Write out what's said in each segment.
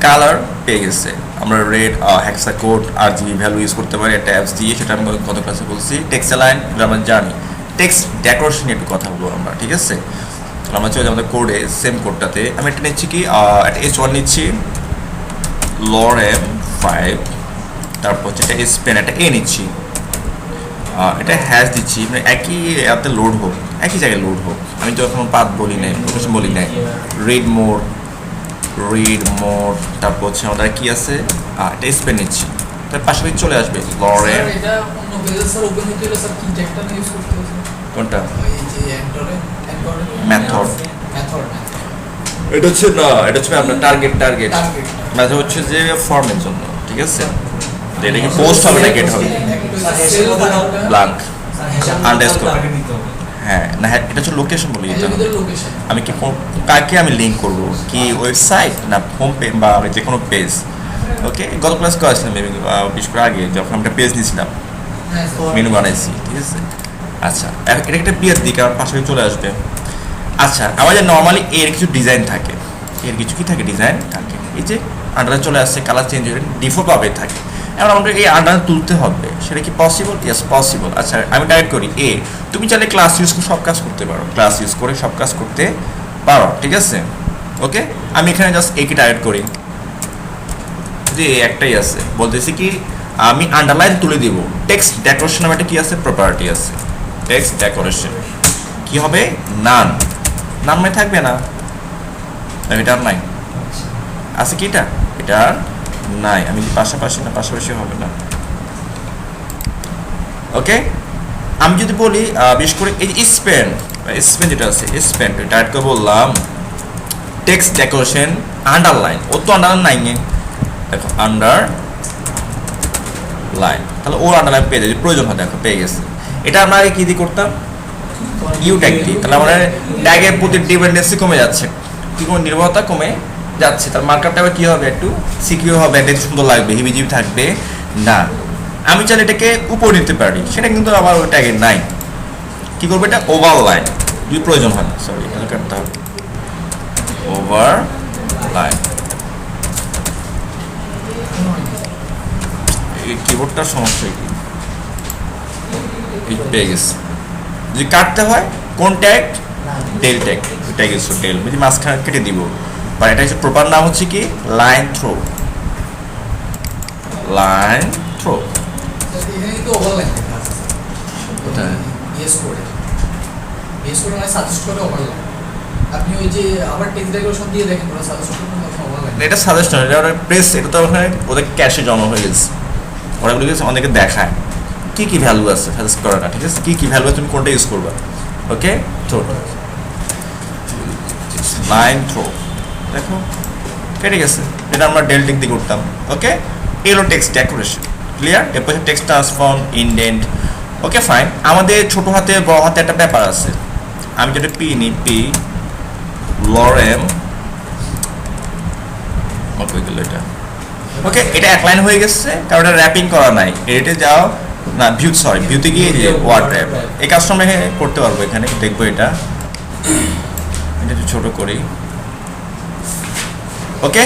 Colour পেয়ে গেছে। আমরা রেড, হেক্সা কোড, RGB ভ্যালু ইউজ করতে পারি ট্যাবস দিয়ে, সেটা আমি গত ক্লাসে বলছি। টেক্সট অ্যালাইন আমরা জানি। টেক্সট ডেকোরেশন নিয়ে একটু কথা বলবো আমরা, ঠিক আছে? আমরা চলে আমাদের কোডে, সেম কোডটাতে আমি একটা নিচ্ছি কি, একটা H1 নিচ্ছি, lorem 5, তারপর হচ্ছে এটা স্পেন, একটা A নিচ্ছি, এটা হ্যাশ দিচ্ছি, মানে একই অ্যাপতে লোড হোক, একই জায়গায় লোড হোক। আমি তো এখন পাথ বলি নাই, লোকেশন বলি নাই। রিড মোড, তারপর হচ্ছে আমাদের কি আছে, এটা স্পেন নিচ্ছি, তার পাশাপাশি চলে আসবে লরেম। এটা অন্য পেজে স্যার ওপেন হতে হলে স্যার কি ট্যাগটা ইউজ করতে হবে? কোনটা? এই যে এন্টারে মেথড। মেথড এটা হচ্ছে না, এটা হচ্ছে আপনার টার্গেট মেথড হচ্ছে যে ফর্মের জন্য, ঠিক আছে? এটা কি পোস্ট হবে না গেট হবে? Blank underscore. হ্যাঁ না, এটা হচ্ছে লোকেশন বলি। এটা আমি কি কাকে আমি লিঙ্ক করব, কি ওয়েবসাইট না হোম পেজ বা যে কোনো পেজ? ওকে, গত ক্লাস করেছিলাম বিশেষ করে আগে যখন আমরা পেজ নিয়েছিলাম, মেনু বানাইছি, ঠিক আছে? আচ্ছা, এটা একটা বিয়ের দিক, আমার পাশাপাশি চলে আসবে। আচ্ছা, আমাদের নর্মালি এর কিছু ডিজাইন থাকে, এর কিছু কি থাকে, ডিজাইন থাকে। এই যে আন্ডারে চলে আসছে, কালার চেঞ্জ হয়ে ডিফল্টভাবে থাকে। এখন আমাদের এই আন্ডারে তুলতে হবে, সেটা কি পসিবল? Yes possible. আচ্ছা, আমি ডাইরেক্ট করি এ, তুমি চাইলে ক্লাস ইউজ করে সব কাজ করতে পারো, ক্লাস ইউজ করে সব কাজ করতে পারো, ঠিক আছে? ওকে, আমি এখানে জাস্ট একে ডাইরেক্ট করি, যে একটাই আছে, বলতেছি কি আমি আন্ডারলাইন তুলে দিব। টেক্সট ডেকোরেশন নামে একটা কি আছে, প্রপার্টি আছে। টেক্সট ডেকোরেশন কি হবে, নান মানে থাকবে না, এটার নাই আছে কি, এটা নাই। আমি পাশাপাশি না, পাশাপাশি হবে না। ওকে, আমি যদি বলি বিশেষ করে এই স্পেন যেটা আছে, স্পেন ডাইরেক্ট করে বললাম টেক্সট ডেকোরেশন আন্ডারলাইন, ও তো আন্ডারলাইন নাই, দেখো আন্ডারলাইন, তাহলে ওর আন্ডারলাইন পেয়ে যাবে, প্রয়োজন হয়, দেখো পেয়ে গেছে। এটা আমরা আগে কি দিয়ে করতাম, ইউ ট্যাগ দিয়ে। তাহলে আমাদের ট্যাগের প্রতি ডিপেন্ডেন্সি কমে যাচ্ছে, কি কোনো নির্ভরতা কমে যাচ্ছে। তার মার্কআপটা আবার কি হবে, একটু সিকিউর হবে, একটু সুন্দর লাগবে, হিবিজিবি থাকবে না। আমি চাইলে এটাকে উপর নিতে পারি, সেটা কিন্তু আবার ওই ট্যাগের নাই। কি করবো, এটা ওভার লাইন যদি প্রয়োজন হয়, সরি এটা কাটতে হবে, ওভার লাইন। এই কিবোর্ডটার সমস্যা কি, পেয়ে গেছে। যদি কাটতে হয় কোন tag, del tag, tag use del, যদি মাঝখানে কেটে দিব। বা এটা হচ্ছে প্রপার নাম হচ্ছে কি, লাইন থ্রো, লাইন থ্রো। এখানে কিন্তু ওভারলাইন লেখা আছে কোথায়, ইয়েস কোডে মানে সাজেস্ট করে ওভারলাইন। আপনি ওই যে আবার টেক্সট ডেকোরেশন দিয়ে দেখেন, ওরা সাজেস্ট করে তখন ওভারলাইন। এটা সাজেস্ট নয়, এটা প্রেস, এটা তো ওখানে ওদের ক্যাশে জমা হয়ে গেছে, ওরা বলে গেছে অনেকে দেখায় কি কি ভ্যালু আছে সাজেস্ট করে না, ঠিক আছে? কি কি ভ্যালু আছে, তুমি কোনটা ইউজ করবা। ওকে, থ্রো, লাইন থ্রো, দেখো কেটে গেছে। এটা আমরা ডেলটিক দিয়ে করতাম। ওকে, এলো টেক্সট ডেকোরেশন, ক্লিয়ার? এরপর text transform, indent. Okay fine. আমাদের ছোট হাতে বড় হাতে একটা ব্যাপার আছে। আমি যেটা পি নিই, পি লরেম, এটা ওকে, এটা এক লাইন হয়ে গেছে, কারণ এটা র্যাপিং করা নাই। এডিটে যাও না, ভিউতে গিয়ে যে ওয়ার্ড র্যাপ, এই কাজটা আমরা করতে পারবো। এখানে দেখবো এটা একটু ছোট করি। ওকে,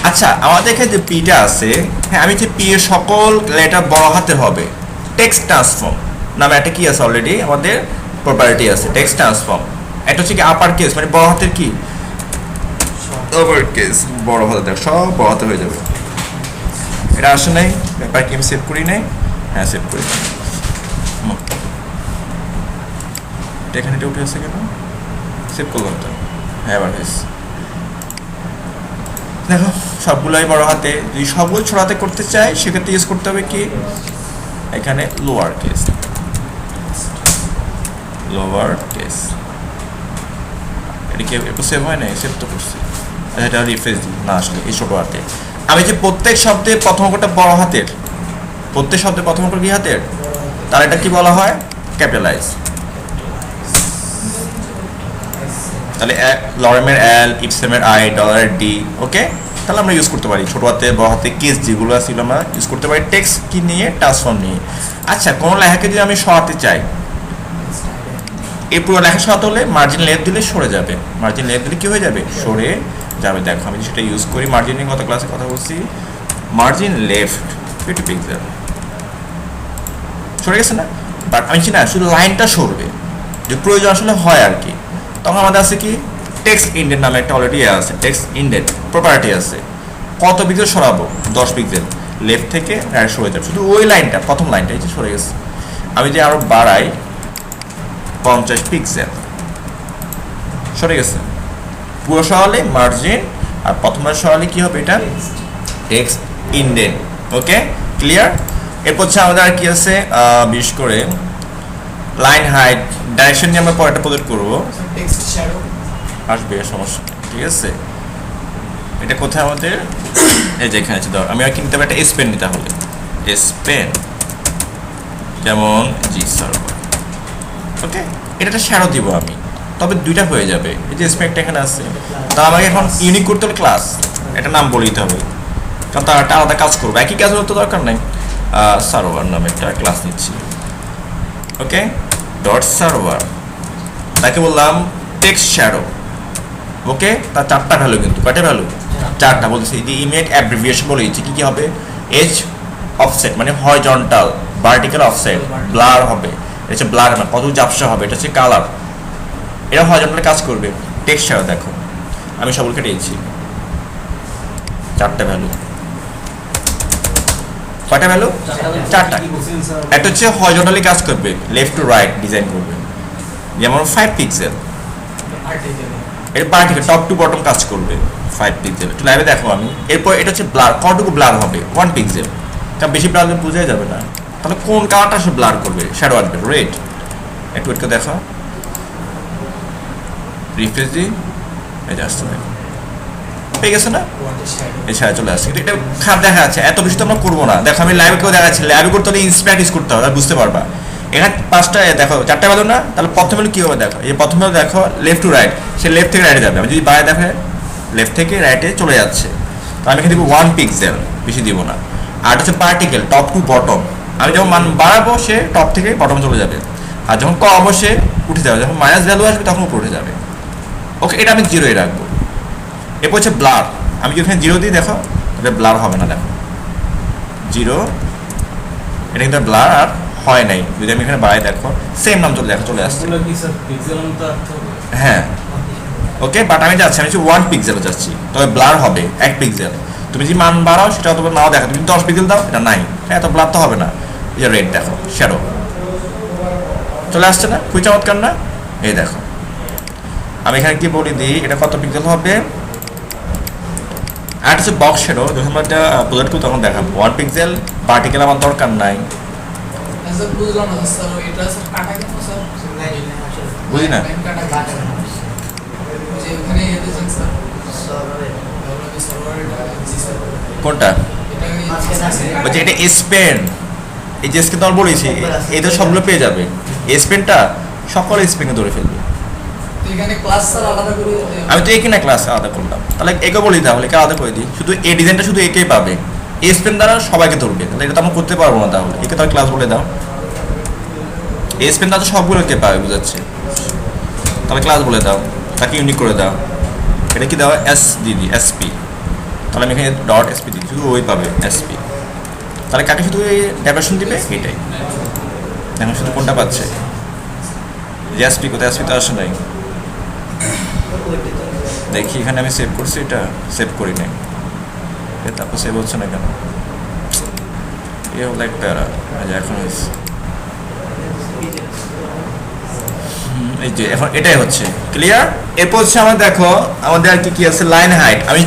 আচ্ছা, আমাদের এখানে যে পিটা আছে, হ্যাঁ, আমি যে পি এর সকল লেটার বড় হাতে হবে। টেক্সট ট্রান্সফর্ম নামে একটা কি আছে, অলরেডি আমাদের প্রপার্টি আছে, টেক্সট ট্রান্সফর্ম। এটা হচ্ছে কি আপার কেস, মানে বড় হাতের কি, আপার কেস, বড় হাতে, দেখ সব বড় হাতে হয়ে যাবে। এটা আসে নাই, ব্যাপার কি আমি সেভ করি নাই? হ্যাঁ, সেভ করি। এখানে এটা উঠে আসছে কেন, সেভ করলাম তো, হ্যাঁ এবার হয়েছে। দেখো সবগুলোই বড় হাতে। যদি সবগুলো ছোট হাতে করতে চাই, সেক্ষেত্রে ইউজ করতে হবে কি, এখানে লোয়ার কেস, এটা কি একটু সেভ হয় না? সেভ তো করছি, এটা রিফ্রেশ দিই না, আসলে এই ছোট হাতে। আমি যে প্রত্যেক শব্দে প্রথম অক্ষরটা বড় হাতের, প্রত্যেক শব্দে প্রথম অক্ষর কি হাতের, তার এটা কি বলা হয়, ক্যাপিটালাইজ। তাহলে লরেমের এল, ইপসেমের আই, ডলারের ডি। ওকে, তাহলে আমরা ইউজ করতে পারি ছোট হাতে বড় হাতে কেস যেগুলো আছে, আমরা ইউজ করতে পারি টেক্সট কি নিয়ে, ট্রান্সফর্ম নিয়ে। আচ্ছা, কোনো লেখাকে যদি আমি সরাতে চাই, এই পুরো লেখা সরাতে হলে মার্জিন লেফট দিলে সরে যাবে, মার্জিন লেফট দিলে কি হয়ে যাবে, সরে যাবে। দেখো আমি সেটা ইউজ করি মার্জিনের গত ক্লাসে কথা বলছি, মার্জিন লেফট 50 পিক্সেল সরে গেছে না, বাট আমি না শুধু লাইনটা সরবে যে প্রয়োজন আসলে হয় আর কি। তখন আমাদের আছে কি টেক্সট ইন্ডেন্ট নামে একটা অলরেডি আছে, টেক্সট ইন্ডেন্ট প্রপার্টি আছে, কত পিক্সেল সরাবো 10 পিক্সেল লেফট থেকে রাইট সরে যাবে, শুধু ওই লাইনটা প্রথম লাইনটা এই যে সরে গেছে। আমি যে আরো বাড়াই 50 পিক্সেল সরে গেছে, পুরো সরালে মার্জিন আর প্রথমবার সরালে কি হবে এটা টেক্সট ইন্ডেন্ট। Okay clear. এরপর হচ্ছে আমাদের আর কি আছে বিশেষ করে লাইন হাইট ডাইরেকশন নিয়ে আমরা পরে একটা প্রজেক্ট করবো, টেক্সট শ্যাডো আসবে সমস্যা, ঠিক আছে। এটা কোথায় আমাদের এই যে এখানে আছে, ধর আমি আর কিনতে হবে একটা এস পেন নিতে হবে, এস পেন যেমন জি সার্ভার। ওকে এটা একটা শ্যাডো দিব আমি, তবে দুইটা হয়ে যাবে, এই যে স্পেকটা এখানে আছে। তা আমাকে এখন ইউনিক করতে হলে ক্লাস এটা নাম বলে দিতে হবে, কারণ তার একটা আলাদা কাজ করবো, একই কাজ হলে তো দরকার নাই। সার্ভার নামে একটা ক্লাস নিচ্ছি, ওকে ডট সার্ভার, তাকে বললাম টেক্সট শ্যাডো। ওকে তার 4টা ভ্যালু, কিন্তু কয়টা ভ্যালু 4টা বলছি। যে ইমেজ অ্যাব্রিভিয়েশন বলে দিচ্ছি কি কি হবে, এজ অফসেট মানে হরিজন্টাল, ভার্টিক্যাল অফসেট, ব্লার হবে, এটা হচ্ছে ব্লার মানে কত ঝাপসা হবে, এটা হচ্ছে কালার, এটা হরিজন্টাল কাজ করবে। টেক্সট শ্যাডো দেখো আমি সবগুলো কেটেছি, 4টা ভ্যালু, কয়টা ভ্যালু 4টা। একটা হচ্ছে হরিজন্টালি কাজ করবে, লেফট টু রাইট ডিজাইন করবে, যেমন 5 পিক্সেল, এর পার্টিকেল টপ টু বটম কাজ করবে 5 পিক্সেল। একটু লাইভে দেখো আমি। এরপর এটা হচ্ছে ব্লার, কতটুকু ব্লার হবে 1 পিক্সেল, কারণ বেশি ব্লার বোঝাই যাবে না, তাহলে কোন কালারটা সে ব্লার করবে, শ্যাডো আসবে রেড। একটু একটু দেখো, রিফ্রেশ দিই, এই যে আসছে দেখো পেয়ে গেছে না, এছাড়া চলে আসছে। এটা খারাপ দেখা যাচ্ছে, এত বেশি তো আমরা করবো না। দেখো আমি লাইভে কেউ দেখাচ্ছি, লাইভে করতে হলে ইন্সপ্যাক্টিস করতে হবে, বুঝতে পারবা। এখানে 5টা দেখো 4টা ভ্যালু না, তাহলে প্রথম ভ্যালু কী হবে দেখো, এই প্রথম ভ্যালু দেখো left to right, say left থেকে রাইটে যাবে। আমি যদি বাইরে দেখে লেফট থেকে রাইটে চলে যাচ্ছে, তো আমি এখানে দিব 1 পিক্সেল, বেশি দিব না। আর হচ্ছে পার্টিকেল টপ টু বটম, আমি যখন মান বাড়াবো সে টপ থেকে বটম চলে যাবে, আর যখন কম সে উঠে যাবে, যখন মাইনাস ভ্যালু আসবে তখন উপরে উঠে যাবে। ওকে এটা আমি 0-এ রাখবো। এরপর হচ্ছে ব্লার, আমি যদি এখানে 0 দিই দেখো এটা ব্লার হবে না, দেখো 0, এটা কিন্তু ব্লার আর হয় নাই। যদি আমি এখানে বাড়াই দেখো সেম নাম চলে দেখো চলে আসছে, হ্যাঁ ওকে। বাট আমি যাচ্ছি, আমি 1 পিক্সেলে যাচ্ছি, তবে ব্লার হবে 1 পিক্সেল। তুমি যে মান বাড়াও সেটা অত নাও দেখো, তুমি 10 পিক্সেল দাও এটা নাই, হ্যাঁ এত ব্লার তো হবে না। এই যে রেড দেখো শ্যাডো চলে আসছে না, খুবই চমৎকার না। এই দেখো আমি এখানে কি বলে দিই, এটা কত পিক্সেল হবে। আর হচ্ছে বক্স শ্যাডো, যখন আমরা একটা প্রজেক্ট করি তখন দেখাবো 1 পিক্সেল, পার্টিকেল আমার দরকার নাই। বুঝলাম না স্যার, এটা স্যার কাটা কেন স্যার, বুঝি না যে ওখানে এসেছেন স্যার সার্ভার কোনটা, বলছে এটা স্পেন, এই যে স্পেন তোমার বলেছি এটা সবগুলো পেয়ে যাবে। স্পেনটা সকল স্পেনে ধরে ফেলবে। এখানে ক্লাস স্যার আলাদা করে, আমি তো এখানে ক্লাস আলাদা করলাম, তাহলে একে বলি তাহলে একে আলাদা করে দিই, শুধু এই ডিজাইনটা শুধু একেই পাবে, এই স্পেন দ্বারা সবাইকে ধরবে, তাহলে এটা তো আমরা করতে পারবো না, তাহলে একে তাহলে ক্লাস বলে দাও। এই স্পেন দ্বারা সবগুলোকে পাবে, বুঝাচ্ছে, তাহলে ক্লাস বলে দাও, তাকে ইউনিক করে দাও। এটা কি দাও এস দিদি এসপি, তাহলে আমি এখানে ডট এসপি দিই, শুধু ওই পাবে এসপি, তাহলে কাকে শুধু এই ডাইভারশন দিবে এটাই। এখন শুধু কোনটা পাচ্ছে, যে এসপি কোথায়, এসপি তো আসে নাই, দেখি এখানে আমি সেভ করছি, এটা সেভ করি নাই, তারপর সেভ হচ্ছে না কেন, এ হলো এক প্যারা। এখন হয়েছে, এই যে এখন এটাই হচ্ছে ক্লিয়ার। এরপর হচ্ছে আমাদের দেখো আমাদের আর কি কি আছে, লাইন হাইট। আমি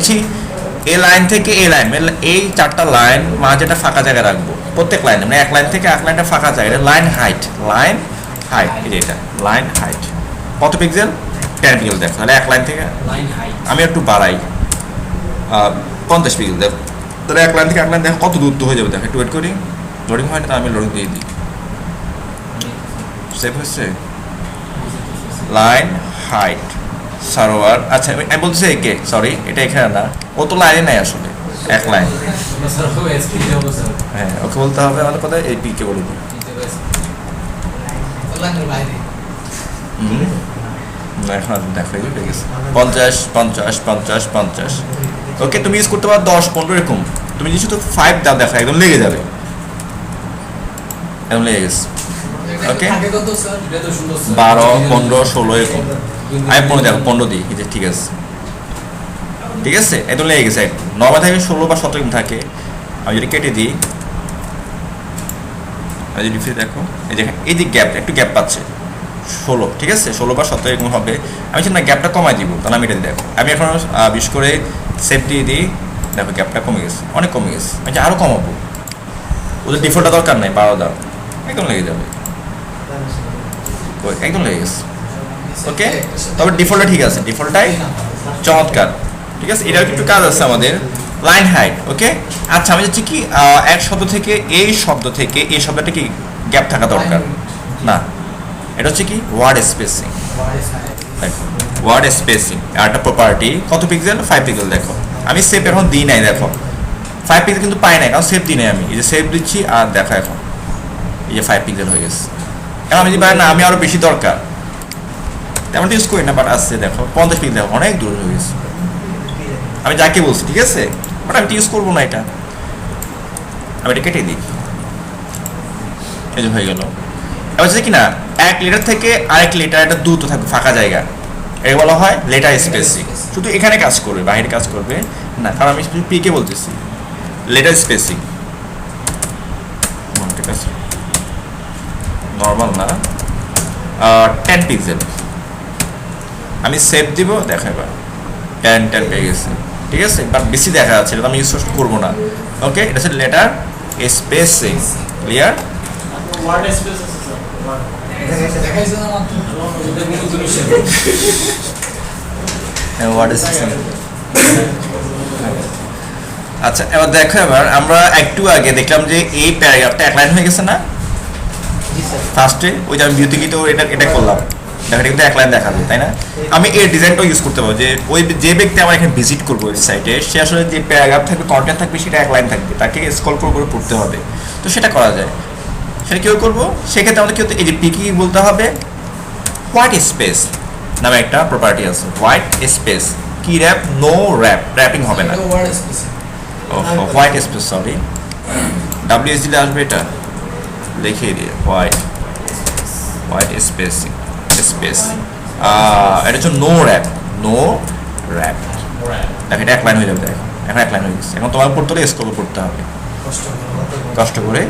এই লাইন থেকে এই লাইন, এই 4টা লাইন মাঝে একটা ফাঁকা জায়গা রাখবো প্রত্যেক লাইনে, মানে এক লাইন থেকে এক লাইনটা ফাঁকা জায়গা, লাইন হাইট, লাইন হাইট, এটা লাইন হাইট কত পিক্সেল 10 পিক্সেল। দেখো তাহলে এক লাইন থেকে আমি একটু বাড়াই 50 পিক্সেল, দেখো তাহলে এক লাইন থেকে এক লাইন দেখো কত দূরত্ব হয়ে যাবে। দেখো একটু ওয়েট করি, লোডিং হয় না, আমি লোডিং দিয়ে দিই, সেভ হচ্ছে লাইন হাইট সার্ভার। আচ্ছা আমি বলছি একে, সরি এটা এখানে না, ও তো লাইনে নাই আসলে, এক লাইন, হ্যাঁ ওকে বলতে হবে আমাদের কথা, এই পিকে বলে দিই এখন দেখো এগুলো ঠিক আছে 50 50 50 50 ওকে তুমি ইউজ করতে পারো 10 15 এরকম তুমি যদি শুধু 5 দাও দেখো একদম লেগে যাবে একদম লেগে গেছে ওকে 12 15 16 এরকম আমি 15 দেখো 15 দিই এই যে ঠিক আছে ঠিক আছে একদম লেগে গেছে নর্মাল থাকে 16 বা 17 এরকম থাকে আমি যদি কেটে দিই আমি যদি ফিরে দেখো এই যে গ্যাপ একটু গ্যাপ পাচ্ছে 16 ঠিক আছে 16 বা 17 এরকম হবে আমি চাই না গ্যাপটা কমাই দিব তাহলে আমি এটা দেখো আমি এখন বিশেষ করে সেভ দিয়ে দিই দেখো গ্যাপটা কমে গেছে অনেক কমে গেছে আমি আরও কমাবো ওদের ডিফল্টটা দরকার নেই 12 দাও একদম লেগে যাবে একদম লেগে গেছে ওকে তবে ডিফল্টটা ঠিক আছে ডিফল্টটাই চমৎকার ঠিক আছে এটাও একটু কাজ আছে আমাদের লাইন হাইট ওকে আচ্ছা আমি যাচ্ছি কি এক শব্দ থেকে এই শব্দটা কি গ্যাপ থাকা দরকার না এটা হচ্ছে কি ওয়ার্ড স্পেসিং দেখো ওয়ার্ড স্পেসিং আর একটা প্রপার্টি কত পিক্সেল 5 পিক্সেল দেখো আমি সেভ এখন দিই নাই দেখো 5 পিক্সেল কিন্তু পাই নাই কারণ সেভ দিই নাই আমি এই যে সেভ দিচ্ছি আর দেখো এখন এই যে 5 পিক্সেল হয়ে গেছে এখন আমি যদি পাই না আমি আরও বেশি দরকার তেমন ইউজ করি না বাট আসছে দেখো 50 পিক্সেল দেখো অনেক দূর হয়ে গেছে আমি যাকে বলছি ঠিক আছে বাট আমি ইউজ করবো না এটা আমি এটা কেটে দিই এই যে হয়ে গেল এবার হচ্ছে কি না এক লেটার থেকে আরেক লেটার একটা দ্রুত থাকবে ফাঁকা জায়গা এটা বলা হয় লেটার স্পেসিং শুধু এখানে কাজ করবে বাইরে কাজ করবে না কারণ আমি পিকে বলতেছি লেটার স্পেসিং ঠিক আছে নর্মাল না 10 পিক্সেল আমি সেভ দিব দেখা এবার 10 পেয়ে গেছে ঠিক আছে বাট বেশি দেখা যাচ্ছে এটা আমি ইউজ করবো না ওকে এটা হচ্ছে letter spacing clear word space আছে স্যার দেখাইছে না মাত্র ওয়ার্ড স্পেসিং আচ্ছা এবার দেখো এবার আমরা একটু আগে দেখলাম যে এই প্যারাগ্রাফটা এক লাইন হয়ে গেছে না ফার্স্টে ওই যে আমি ভিউতে গিয়ে তো এটা করলাম দেখো এটা কিন্তু এক লাইন দেখাবে তাই না আমি এর ডিজাইনটাও ইউজ করতে পারবো যে ওই যে ব্যক্তি আমার এখানে ভিজিট করবো ওয়েবসাইটে সে আসলে যে প্যারাগ্রাফ থাকবে কন্টেন্ট থাকবে সেটা এক লাইন থাকবে তাকে স্ক্রল করে পড়তে হবে তো সেটা করা যায় সেটা কীভাবে করবো সেক্ষেত্রে আমাদের কেউ এই যে পিকি বলতে হবে হোয়াইট স্পেস নামে একটা প্রপার্টি আছে হোয়াইট স্পেস কি র্যাপ নো র্যাপিং হবে না word spacing white space sorry WS দিলে আসবে এটা দেখিয়ে দিয়ে হোয়াইট স্পেসিং স্পেস এটা হচ্ছে নো র্যাপ দেখো এটা এক লাইন হয়ে যাবে দেখো এখন এক লাইন হয়ে গেছে এখন তোমার পড়তে হলে স্ক্রল করতে হবে কষ্ট করে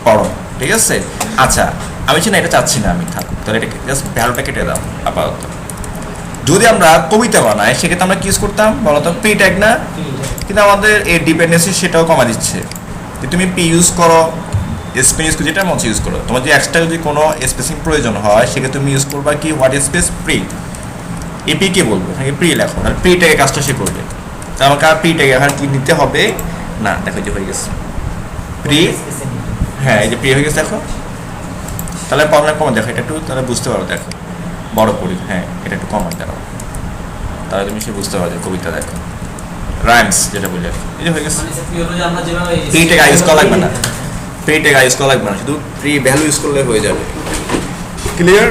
পড়ো ঠিক আছে আচ্ছা আমি না এটা চাচ্ছি না আমি থাকুক তাহলে এটা জাস্ট ভ্যালুটা কেটে দাও আপাতত যদি আমরা কবিতা বানাই সেক্ষেত্রে আমরা কি ইউজ করতাম বলো তো পি ট্যাগ না কিন্তু আমাদের এই ডিপেন্ডেন্সি সেটাও কমা দিচ্ছে যে তুমি পি ইউজ করো স্পেস ইউজ করো যেটা মন ইউজ করো তোমার যে এক্সট্রা যদি কোনো স্পেসিং প্রয়োজন হয় সেক্ষেত্রে তুমি ইউজ করবা কি হোয়াট স্পেস প্রি এপি কে বলবো প্রি লেখো তাহলে প্রি ট্যাগে কাজটা সে করবে তো আমাকে আর প্রি ট্যাগে এখন কি নিতে হবে না দেখো যে হয়ে গেছে প্রি হ্যাঁ এই যে প্রি হয়ে গেছে দেখো তাহলে প্রবলেম কমে দেখো এটা একটু তাহলে বুঝতে পারো দেখো বড় করি হ্যাঁ এটা একটু কম হয় দাঁড়াও তাহলে তুমি সে বুঝতে পারো কবিতা দেখো রাইমস যেটা বলি এই যে হয়ে গেছে প্রি ট্যাগ ইউজ করা লাগবে না প্রি ট্যাগ ইউজ করা লাগবে না শুধু প্রি ভ্যালু ইউজ করলে হয়ে যাবে ক্লিয়ার